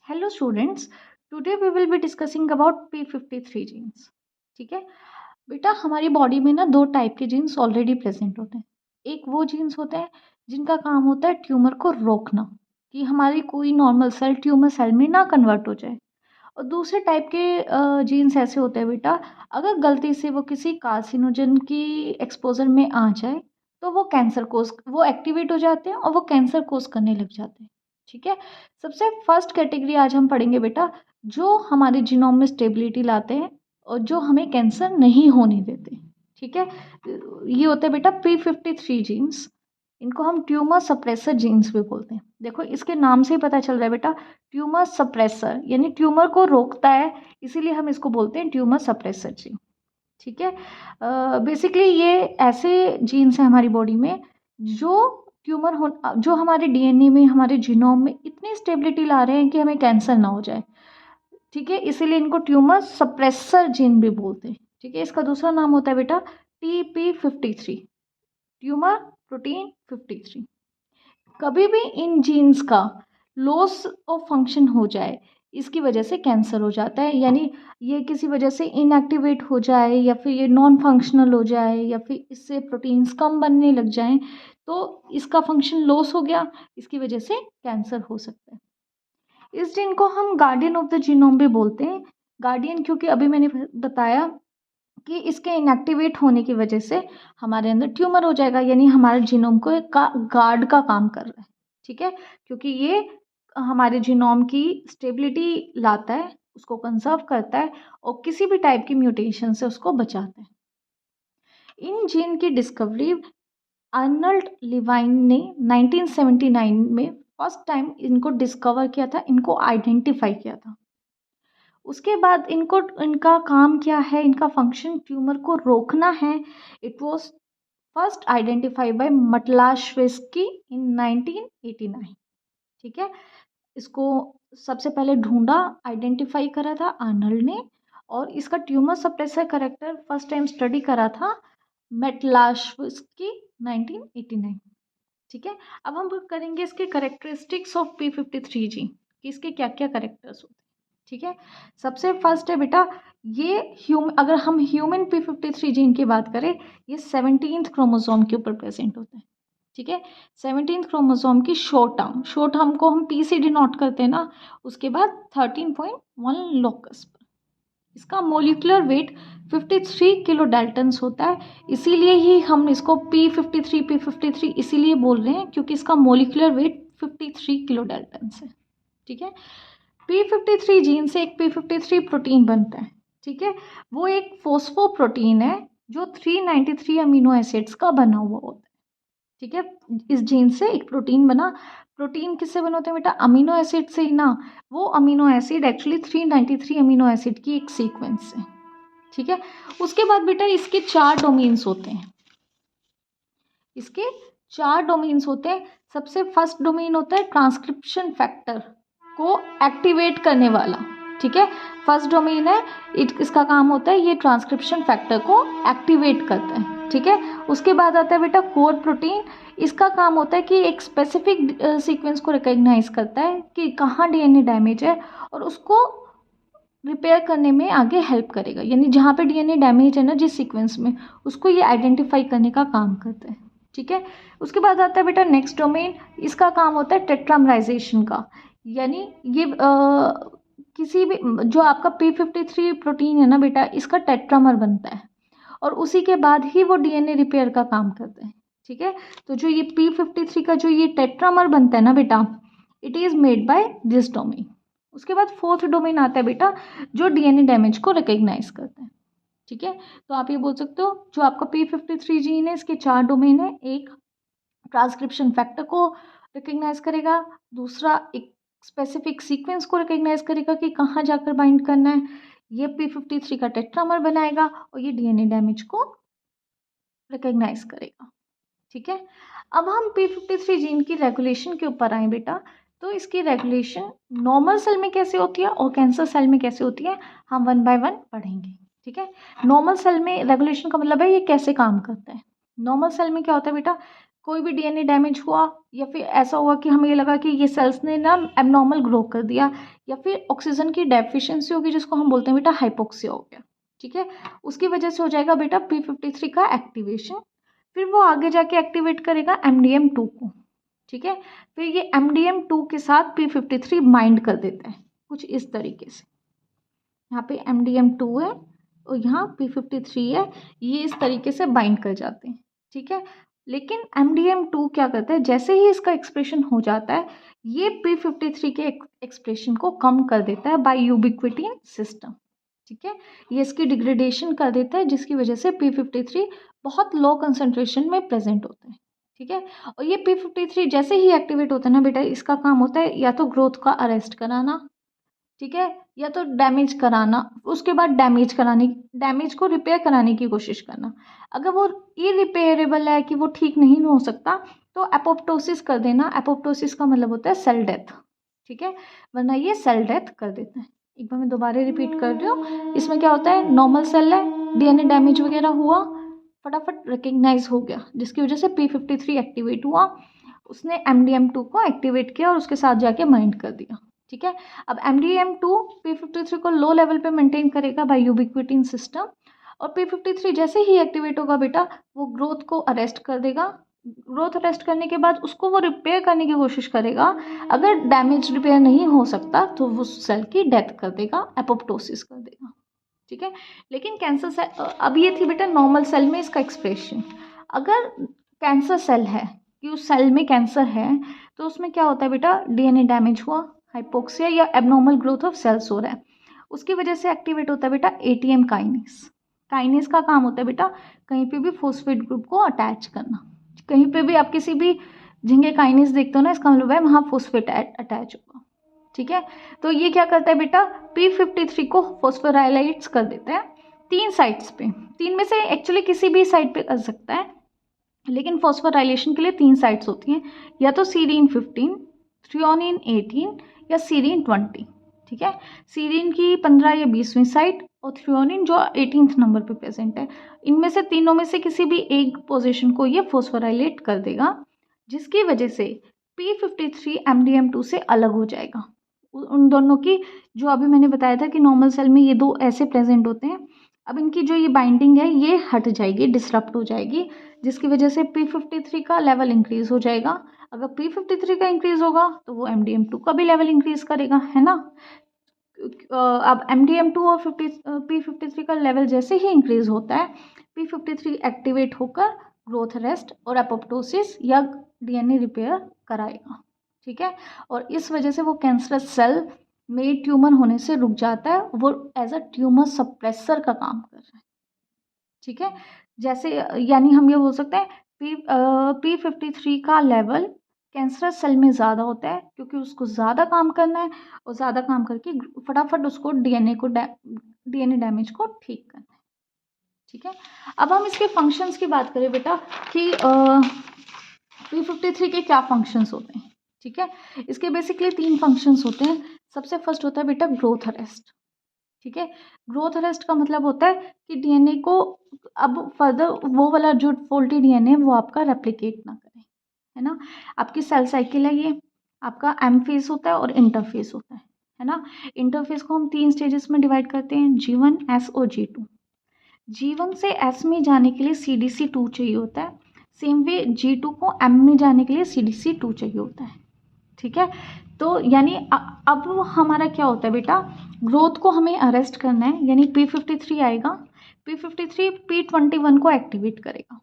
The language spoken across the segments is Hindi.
Hello students, today we will be discussing about P53 genes. ठीक है बेटा, हमारी बॉडी में ना दो टाइप के जीन्स ऑलरेडी प्रेजेंट होते हैं। एक वो जीन्स होते हैं जिनका काम होता है ट्यूमर को रोकना, कि हमारी कोई नॉर्मल सेल ट्यूमर सेल में ना कन्वर्ट हो जाए। और दूसरे टाइप के जीन्स ऐसे होते हैं बेटा, अगर गलती से वो किसी कार्सिनोजन की एक्सपोजर में आ जाए तो वो एक्टिवेट हो जाते हैं और वो कैंसर कोज करने लग जाते हैं। ठीक है, सबसे फर्स्ट कैटेगरी आज हम पढ़ेंगे बेटा, जो हमारे जीनोम में स्टेबिलिटी लाते हैं और जो हमें कैंसर नहीं होने देते। ठीक है, ये होते हैं बेटा P53 जीन्स। इनको हम ट्यूमर सप्रेसर जीन्स भी बोलते हैं। देखो, इसके नाम से ही पता चल रहा है बेटा, ट्यूमर सप्रेसर यानी ट्यूमर को रोकता है, इसीलिए हम इसको बोलते हैं ट्यूमर सप्रेसर जीन। ठीक है, बेसिकली ये ऐसे जीन्स हैं हमारी बॉडी में जो जो हमारे डीएनए में, हमारे जीनोम में इतनी स्टेबिलिटी ला रहे हैं कि हमें कैंसर ना हो जाए। ठीक है, इसीलिए इनको ट्यूमर सप्रेसर जीन भी बोलते हैं। ठीक है, इसका दूसरा नाम होता है बेटा TP53, ट्यूमर प्रोटीन 53। कभी भी इन जीन्स का लॉस ऑफ फंक्शन हो जाए, इसकी वजह से कैंसर हो जाता है। यानी ये किसी वजह से इनएक्टिवेट हो जाए, या फिर ये नॉन फंक्शनल हो जाए, या फिर इससे प्रोटीन्स कम बनने लग जाएं, तो इसका फंक्शन लॉस हो गया, इसकी वजह से कैंसर हो सकता है। इस जीन को हम गार्डियन ऑफ द जीनोम भी बोलते हैं। गार्डियन क्योंकि अभी मैंने बताया कि इसके इनएक्टिवेट होने की वजह से हमारे अंदर ट्यूमर हो जाएगा, यानी हमारे जीनोम को एक गार्ड का काम कर रहा है। ठीक है, क्योंकि ये हमारे जीनोम की स्टेबिलिटी लाता है, उसको कंजर्व करता है और किसी भी टाइप की म्यूटेशन से उसको बचाता है। इन जीन की डिस्कवरी अर्नल्ड लिवाइन ने 1979 में फर्स्ट टाइम इनको डिस्कवर किया था, इनको आइडेंटिफाई किया था। उसके बाद इनका काम क्या है, इनका फंक्शन ट्यूमर को रोकना है। It was first identified by Matlashewski in 1989। ठीक है, इसको सबसे पहले ढूंढा, आइडेंटिफाई करा था आर्नल्ड ने, और इसका tumour suppressor character first time study करा था मेटलाश्वेस्की 1989। ठीक है, अब हम करेंगे इसके करेक्टरिस्टिक्स ऑफ P53 जीन, कि इसके क्या क्या करेक्टर्स होते हैं। ठीक है, सबसे फर्स्ट है बेटा, ये अगर हम ह्यूमन P53 जीन की बात करें, ये 17th क्रोमोसोम के ऊपर प्रेजेंट होता है। ठीक है, 17th क्रोमोसोम की शॉर्ट टर्म को हम P से डिनोट करते हैं ना, उसके बाद 13.1 लोकस पर। इसका मोलिकुलर वेट 53 किलो डाल्टन्स होता है, इसीलिए ही हम इसको P53 इसीलिए बोल रहे हैं क्योंकि इसका मोलिकुलर वेट 53 किलो डाल्टन्स है। ठीक है, P53 जीन से एक P53 प्रोटीन बनता है। ठीक है, वो एक फोस्फोप्रोटीन है जो 393 अमीनो एसिड्स का बना हुआ होता है। ठीक है, इस जीन से एक प्रोटीन बना। प्रोटीन किससे बने होते हैं बेटा? अमीनो एसिड से ही ना। वो amino acid actually 393 amino acid की एक सीक्वेंस है। ठीक है, उसके बाद बेटा इसके 4 डोमेन्स होते हैं। इसके 4 डोमेन्स होते हैं। सबसे फर्स्ट डोमेन होता है ट्रांसक्रिप्शन फैक्टर को एक्टिवेट करने वाला। ठीक है, फर्स्ट डोमेन है, इसका काम होता है ये ट्रांसक्रिप्शन फैक्टर को एक्टिवेट करता है। ठीक है, उसके बाद आता है बेटा कोर प्रोटीन। इसका काम होता है कि एक स्पेसिफिक सीक्वेंस को रिकॉग्नाइज करता है कि कहाँ डीएनए डैमेज है, और उसको रिपेयर करने में आगे हेल्प करेगा। यानी जहाँ पे डीएनए डैमेज है ना, जिस सीक्वेंस में, उसको ये आइडेंटिफाई करने का काम करता है। ठीक है, उसके बाद आता है बेटा नेक्स्ट डोमेन। इसका काम होता है टेट्रामराइजेशन का। यानी ये किसी भी जो आपका P53 प्रोटीन है ना बेटा, इसका टेट्रामर बनता है और उसी के बाद ही वो डीएनए रिपेयर का काम करता है। ठीक है, तो जो ये P53 का जो ये टेट्रामर बनता है ना बेटा, it is made by this domain. उसके बाद फोर्थ डोमेन आता है बेटा, जो डीएनए डैमेज को रिकॉग्नाइज करता है। ठीक है, तो आप ये बोल सकते हो जो आपका P53 जीन है, इसके 4 डोमेन है। एक ट्रांसक्रिप्शन फैक्टर को रिकॉग्नाइज करेगा, दूसरा एक स्पेसिफिक सीक्वेंस को रिकॉग्नाइज करेगा कि कहाँ जाकर बाइंड करना है, ये P53 का टेट्रामर बनाएगा, और ये डीएनए डैमेज को रिकॉग्नाइज करेगा। ठीक है, अब हम P53 जीन की रेगुलेशन के ऊपर आए बेटा, तो इसकी रेगुलेशन नॉर्मल सेल में कैसे होती है और कैंसर सेल में कैसे होती है, हम 1 बाय 1 पढ़ेंगे। ठीक है, नॉर्मल सेल में रेगुलेशन का मतलब है ये कैसे काम करता है। नॉर्मल सेल में क्या होता है बेटा, कोई भी डीएनए डैमेज हुआ या फिर ऐसा हुआ कि हमें ये लगा कि ये सेल्स ने ना एबनॉर्मल ग्रो कर दिया, या फिर ऑक्सीजन की डेफिशिएंसी होगी जिसको हम बोलते हैं बेटा हाइपोक्सिया हो गया, ठीक है, उसकी वजह से हो जाएगा बेटा p53 का एक्टिवेशन। फिर वो आगे जाके एक्टिवेट करेगा MDM2 को, ठीक है, फिर ये MDM2 के साथ p53 बाइंड कर देता है कुछ इस तरीके से। यहाँ पे MDM2 है और यहाँ p53 है, ये इस तरीके से बाइंड कर जाते हैं, ठीक है। लेकिन MDM2 क्या करता है, जैसे ही इसका एक्सप्रेशन हो जाता है ये p53 के एक्सप्रेशन को कम कर देता है बाय यूबिक्विटिन सिस्टम, ठीक है, ये इसकी डिग्रेडेशन कर देता है जिसकी वजह से p53 बहुत लो कंसंट्रेशन में प्रेजेंट होता है, ठीक है। और ये p53 जैसे ही एक्टिवेट होता है ना बेटा, इसका काम होता है या तो ग्रोथ का अरेस्ट कराना, ठीक है, या तो डैमेज कराना, उसके बाद डैमेज को रिपेयर कराने की कोशिश करना। अगर वो इरिपेयरेबल है कि वो ठीक नहीं हो सकता तो एपोप्टोसिस कर देना। एपोप्टोसिस का मतलब होता है सेल डेथ, ठीक है, वरना ये सेल डेथ कर देते हैं। एक बार मैं दोबारा रिपीट कर रही हूँ, इसमें क्या होता है, नॉर्मल सेल है, डीएनए डैमेज वगैरह हुआ, फटाफट रिकग्नाइज हो गया जिसकी वजह से p53 एक्टिवेट हुआ, उसने MDM2 को एक्टिवेट किया और उसके साथ जाके बाइंड कर दिया, ठीक है। अब MDM2 p53 को लो लेवल पे मेंटेन करेगा बाय यूबिक्विटिन सिस्टम, और p53 जैसे ही एक्टिवेट होगा बेटा वो ग्रोथ को अरेस्ट कर देगा। ग्रोथ अरेस्ट करने के बाद उसको वो रिपेयर करने की कोशिश करेगा, अगर डैमेज रिपेयर नहीं हो सकता तो वो सेल की डेथ कर देगा, एपोप्टोसिस कर देगा, ठीक है। लेकिन कैंसर सेल, अब ये थी बेटा नॉर्मल सेल में इसका एक्सप्रेशन। अगर कैंसर सेल है कि उस सेल में कैंसर है तो उसमें क्या होता है बेटा, डीएनए डैमेज हुआ, हाइपोक्सिया या एबनॉर्मल ग्रोथ ऑफ सेल्स हो रहा है, उसकी वजह से एक्टिवेट होता है बेटा ATM काइनेस। काइनेस का काम होता है बेटा कहीं पे भी फॉस्फेट ग्रुप को अटैच करना। कहीं पे भी आप किसी भी झिंगे काइनेस देखते हो ना, इसका मतलब है वहाँ फॉस्फेट अटैच होगा, ठीक है। तो ये क्या करता है बेटा, p53 को फॉस्फोराइलेट्स कर देता है 3 साइट्स पे। 3 में से एक्चुअली किसी भी साइट पे कर सकता है, लेकिन फॉस्फोराइलेशन के लिए 3 साइट्स होती हैं, या तो सीरीन 15, थ्रियोनिन 18 या सीरीन 20, ठीक है। सीरीन की 15 या 20वीं साइट और थ्रियोनिन जो 18th नंबर पे प्रेजेंट है, इनमें से तीनों में से किसी भी एक पोजीशन को ये फॉस्फोराइलेट कर देगा, जिसकी वजह से p53 MDM2 से अलग हो जाएगा। उन दोनों की, जो अभी मैंने बताया था कि नॉर्मल सेल में ये दो ऐसे प्रेजेंट होते हैं, अब इनकी जो ये बाइंडिंग है ये हट जाएगी, डिसरप्ट हो जाएगी, जिसकी वजह से p53 का लेवल इंक्रीज हो जाएगा। अगर p53 का इंक्रीज होगा तो वो MDM2 का भी लेवल इंक्रीज करेगा, है ना। अब MDM2 और p53 का लेवल जैसे ही इंक्रीज होता है, p53 एक्टिवेट होकर ग्रोथ अरेस्ट और एपोप्टोसिस या डीएनए रिपेयर कराएगा, ठीक है। और इस वजह से वो कैंसरस सेल में ट्यूमर होने से रुक जाता है, वो एज अ ट्यूमर सप्रेसर का काम कर रहा है, ठीक है। जैसे यानी हम ये बोल सकते हैं p53 का लेवल कैंसरस सेल में ज़्यादा होता है क्योंकि उसको ज़्यादा काम करना है, और ज़्यादा काम करके फटाफट उसको डीएनए डैमेज को ठीक करना है, ठीक है। अब हम इसके फंक्शंस की बात करें बेटा कि p53 के क्या फंक्शंस होते हैं, ठीक है। इसके बेसिकली 3 फंक्शंस होते हैं। सबसे फर्स्ट होता है बेटा ग्रोथ अरेस्ट, ठीक है। ग्रोथ अरेस्ट का मतलब होता है कि डीएनए को अब फर्दर वो वाला जो फॉल्टी डीएनए वो आपका रेप्लिकेट ना करे, है ना। आपकी सेल साइकिल है, ये आपका एम फेज होता है और इंटरफेस होता है ना। इंटरफेस को हम 3 स्टेजेस में डिवाइड करते हैं, G1, S और G2। G1 से S में जाने के लिए CDC2 चाहिए होता है, सेम वे G2 को M में जाने के लिए CDC2 चाहिए होता है, ठीक है। तो यानी अब हमारा क्या होता है बेटा, ग्रोथ को हमें अरेस्ट करना है, यानी p53 आएगा, p53 p21 को एक्टिवेट करेगा,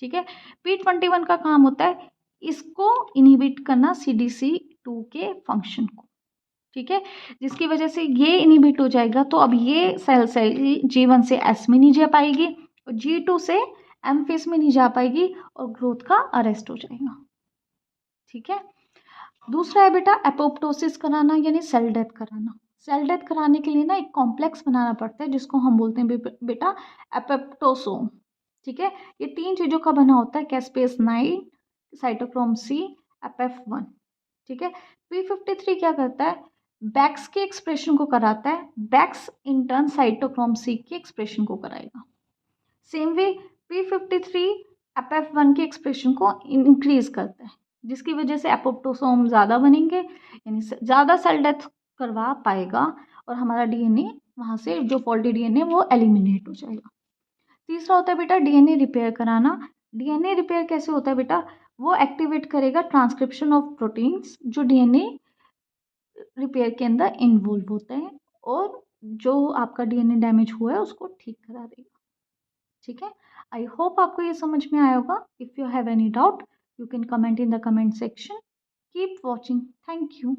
ठीक है। p21 का काम होता है इसको इनहिबिट करना CDC2 के फंक्शन को, ठीक है, जिसकी वजह से ये इनहिबिट हो जाएगा तो अब ये सेल G1 से S में नहीं जा पाएगी और G2 से M फेस में नहीं जा पाएगी और ग्रोथ का अरेस्ट हो जाएगा, ठीक है। दूसरा है बेटा एपोप्टोसिस कराना, यानी सेल डेथ कराना। सेल डेथ कराने के लिए ना एक कॉम्प्लेक्स बनाना पड़ता है जिसको हम बोलते हैं बेटा एपोप्टोसोम, ठीक है। ये 3 चीज़ों का बना होता है, कैस्पेस 9, साइटोक्रोम C, FF1, ठीक है। p53 क्या करता है, बैक्स के एक्सप्रेशन को कराता है, Bax in turn cytochrome C के एक्सप्रेशन को कराएगा। सेम वे p53 FF1 के एक्सप्रेशन को इंक्रीज करता है, जिसकी वजह से एपोप्टोसोम ज़्यादा बनेंगे, यानी ज़्यादा सेल डेथ करवा पाएगा और हमारा डीएनए वहाँ से जो फॉल्टी डीएनए वो एलिमिनेट हो जाएगा। तीसरा होता है बेटा डीएनए रिपेयर कराना। डीएनए रिपेयर कैसे होता है बेटा? वो एक्टिवेट करेगा ट्रांसक्रिप्शन ऑफ प्रोटीन्स जो डीएनए रिपेयर के अंदर इन्वॉल्व होते हैं और जो आपका डीएनए डैमेज हुआ है उसको ठीक करा देगा। ठीक है, आई होप आपको ये समझ में आया होगा। If you have any doubt you can comment in the comment section. Keep watching, thank you.